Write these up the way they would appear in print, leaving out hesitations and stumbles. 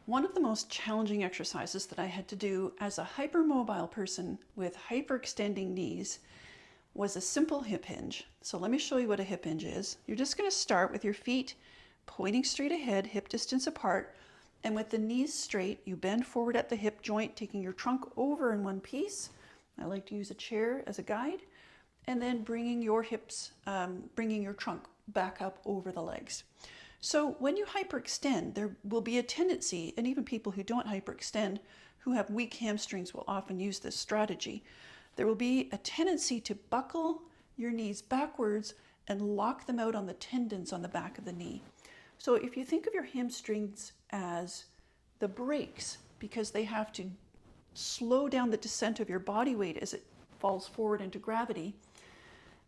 One of the most challenging exercises that I had to do as a hypermobile person with hyperextending knees was a simple hip hinge. So let me show you what a hip hinge is. You're just going to start with your feet pointing straight ahead, hip distance apart, and with the knees straight, you bend forward at the hip joint, taking your trunk over in one piece. I like to use a chair as a guide, and then bringing your hips, bringing your trunk back up over the legs. So when you hyperextend, there will be a tendency, and even people who don't hyperextend, who have weak hamstrings will often use this strategy. There will be a tendency to buckle your knees backwards and lock them out on the tendons on the back of the knee. So if you think of your hamstrings as the brakes, because they have to slow down the descent of your body weight as it falls forward into gravity,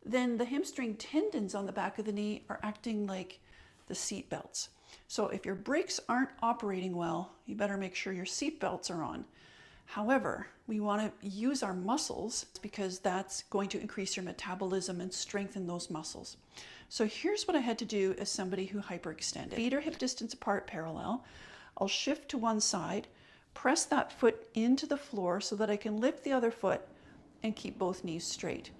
then the hamstring tendons on the back of the knee are acting like the seat belts. So if your brakes aren't operating well, you better make sure your seat belts are on. However, we want to use our muscles because that's going to increase your metabolism and strengthen those muscles. So here's what I had to do as somebody who hyperextended. Feet are hip distance apart, parallel. I'll shift to one side, press that foot into the floor so that I can lift the other foot and keep both knees straight.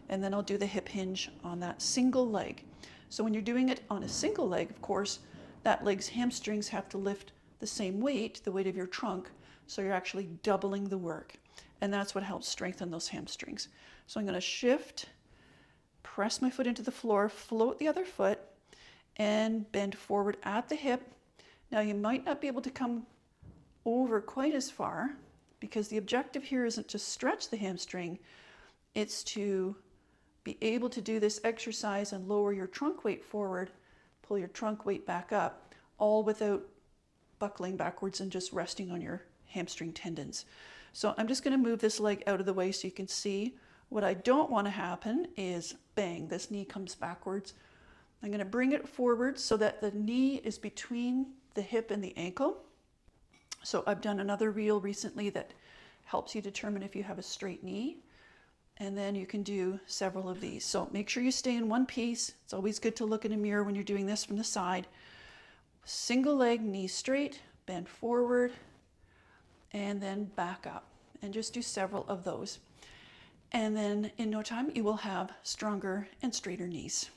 And then I'll do the hip hinge on that single leg. So when you're doing it on a single leg, of course, that leg's hamstrings have to lift the same weight, the weight of your trunk, so you're actually doubling the work. And that's what helps strengthen those hamstrings. So I'm going to shift, press my foot into the floor, float the other foot, and bend forward at the hip. Now you might not be able to come over quite as far because the objective here isn't to stretch the hamstring, it's to be able to do this exercise and lower your trunk weight forward, pull your trunk weight back up, all without buckling backwards and just resting on your hamstring tendons. So I'm just going to move this leg out of the way so you can see. What I don't want to happen is bang, this knee comes backwards. I'm going to bring it forward so that the knee is between the hip and the ankle. So I've done another reel recently that helps you determine if you have a straight knee. And then you can do several of these. So make sure you stay in one piece. It's always good to look in a mirror when you're doing this from the side. Single leg, knee straight, bend forward, and then back up. And just do several of those. And then in no time, you will have stronger and straighter knees.